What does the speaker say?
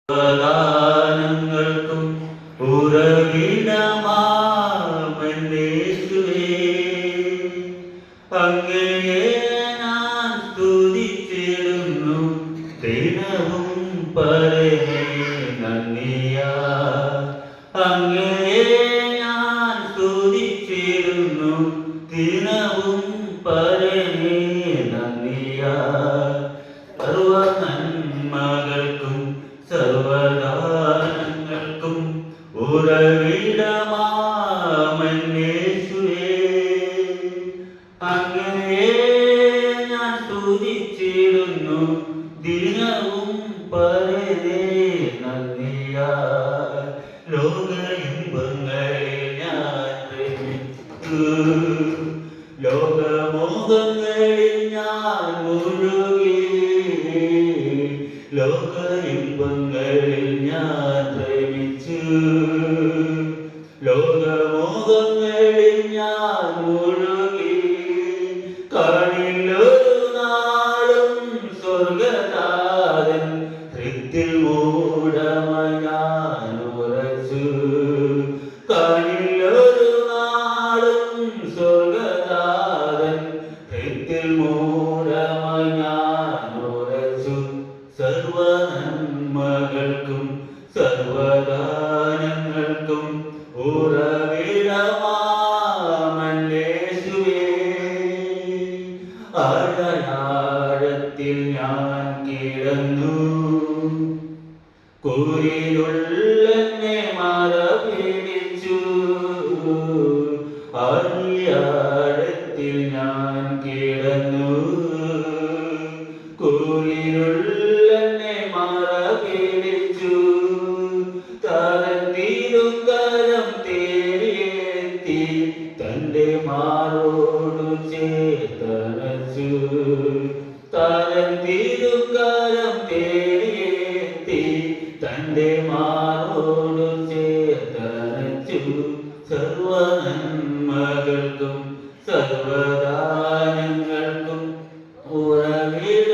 പ്രധാനങ്ങൾക്കും ഉറവിടമാമന്നേശുവേ, അങ്ങയെ ഞാൻ സ്തുതിച്ചിടുന്നു ദിനവും പരമേ നന്ദിയാ. അങ്ങയെ ഞാൻ സ്തുതിച്ചിടുന്നു ദിനവും പരമേ നന്ദിയാ. സർവ നന്മകൾക്കും സർവദാനങ്ങൾക്കും ഉറവിടമാമന്നേശുവേ, അങ്ങയെ ഞാൻ സ്തുതിച്ചിടുന്നു ദിനവും പരമേ നന്ദിയാ. ലോകയിമ്പങ്ങളിൽ ഞാൻ പ്രേമിച്ചു, ലോകമോഹങ്ങളിൽ ഞാൻ മുഴുകി, ലോകയിമ്പങ്ങളിൽ ഞാൻ പ്രേമിച്ചു, ലോകമോഹങ്ങളിൽ ഞാൻ മുഴുകി. കാണില്ലൊരു നാളും സ്വർഗതാരൻ ഹൃത്തിൽ മൂഢമായി ഞാൻ ഉറച്ചു. കാണില്ലൊരു നാളും സ്വർഗതാരൻ ഹൃത്തിൽ മൂഢമായി ഞാൻ ഉറച്ചു. സർവ നന്മകൾക്കും സർവദാനങ്ങൾക്കും ഉറവിടമാമന്നേശുവേ, ആഴത്തിൽ ഞാൻ കിടന്നു, കൂരിരുള്ളെന്നെ മറപിടിച്ചു. ആഴത്തിൽ ഞാൻ കിടന്നു, കൂരിരുള്ളെന്നെ മറപിടിച്ചു. താരൻ തിരുക്കരം തേടിയെത്തി തന്റെ മാറോടു ചേർത്തണച്ചു. താരൻ തിരുക്കരം തേടിയെത്തി തന്റെ മാറോടു ചേർത്തണച്ചു. സർവ നന്മകൾക്കും സർവദാനങ്ങൾക്കും ഉറവിടമാമന്നേശുവേ,